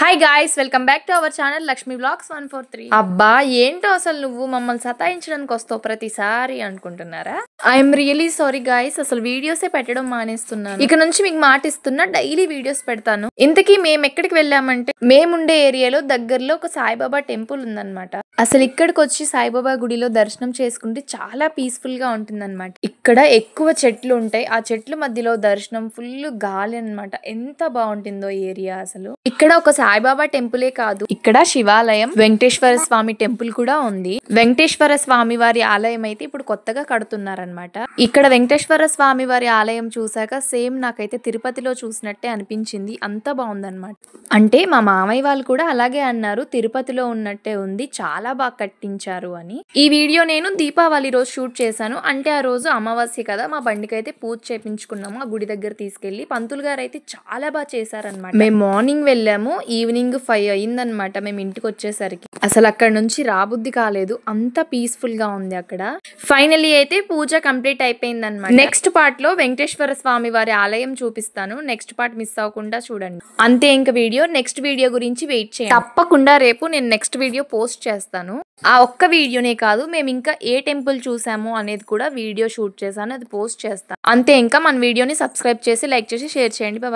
Hi guys, welcome back to our channel Lakshmi vlogs 143. అబ్బా ఏంటో అసలు నువ్వు మమ్మల్ని సతాయించడానికి వస్తావు ప్రతిసారి అనుకుంటున్నారా? ఐఎమ్ రియలీ సారీ గాయ్స్, అసలు వీడియోసే పెట్టడం మానేస్తున్నాను. ఇక నుంచి మీకు మాట ఇస్తున్నా, డైలీ వీడియోస్ పెడతాను. ఇంతకీ మేము ఎక్కడికి వెళ్ళామంటే, మేముండే ఏరియాలో దగ్గరలో ఒక సాయిబాబా టెంపుల్ ఉందన్నమాట. అసలు ఇక్కడికి వచ్చి సాయిబాబా గుడిలో దర్శనం చేసుకుంటే చాలా పీస్ఫుల్ గా ఉంటుందన్నమాట. ఇక్కడ ఎక్కువ చెట్లు ఉంటాయి, ఆ చెట్ల మధ్యలో దర్శనం, ఫుల్ గాలి అన్నమాట. ఎంత బాగుంటుందో ఏరియా అసలు. ఇక్కడ ఒక సాయిబాబా టెంపులే కాదు, ఇక్కడ శివాలయం, వెంకటేశ్వర స్వామి టెంపుల్ కూడా ఉంది. వెంకటేశ్వర స్వామి వారి ఆలయం అయితే ఇప్పుడు కొత్తగా కడుతున్నారనమాట. ఇక్కడ వెంకటేశ్వర స్వామి వారి ఆలయం చూసాక సేమ్ నాకైతే తిరుపతిలో చూసినట్టే అనిపించింది. అంత బాగుందన్నమాట. అంటే మా మామయ్య వాళ్ళు కూడా అలాగే అన్నారు, తిరుపతిలో ఉన్నట్టే ఉంది, చాలా బాగా కట్టించారు అని. ఈ వీడియో నేను దీపావళి రోజు షూట్ చేశాను. అంటే ఆ రోజు అమావాస్య కదా, మా బండికి అయితే పూజ చేపించుకున్నాము ఆ గుడి దగ్గర తీసుకెళ్లి. పంతులు గారు అయితే చాలా బాగా చేశారనమాట. మేము మార్నింగ్ వెళ్ళాము, ఈవినింగ్ 5 అయిందనమాట మేము ఇంటికి వచ్చేసరికి. అసలు అక్కడ నుంచి రాబుద్ది కాలేదు, అంత పీస్ఫుల్ గా ఉంది అక్కడ. ఫైనలీ అయితే పూజ కంప్లీట్ అయిపోయింది అనమాట. నెక్స్ట్ పార్ట్ లో వెంకటేశ్వర స్వామి వారి ఆలయం చూపిస్తాను, నెక్స్ట్ పార్ట్ మిస్ అవ్వకుండా చూడండి. అంతే ఇంకా వీడియో. నెక్స్ట్ వీడియో గురించి వెయిట్ చేయండి, తప్పకుండా రేపు నేను నెక్స్ట్ వీడియో పోస్ట్ చేస్తాను. ఆ ఒక్క వీడియోనే కాదు, మేము ఇంకా ఏ టెంపుల్ చూసాము అనేది కూడా వీడియో షూట్ చేశాను, అది పోస్ట్ చేస్తాను. అంతే ఇంకా మన వీడియోని సబ్స్క్రైబ్ చేసి, లైక్ చేసి, షేర్ చేయండి. బాయ్.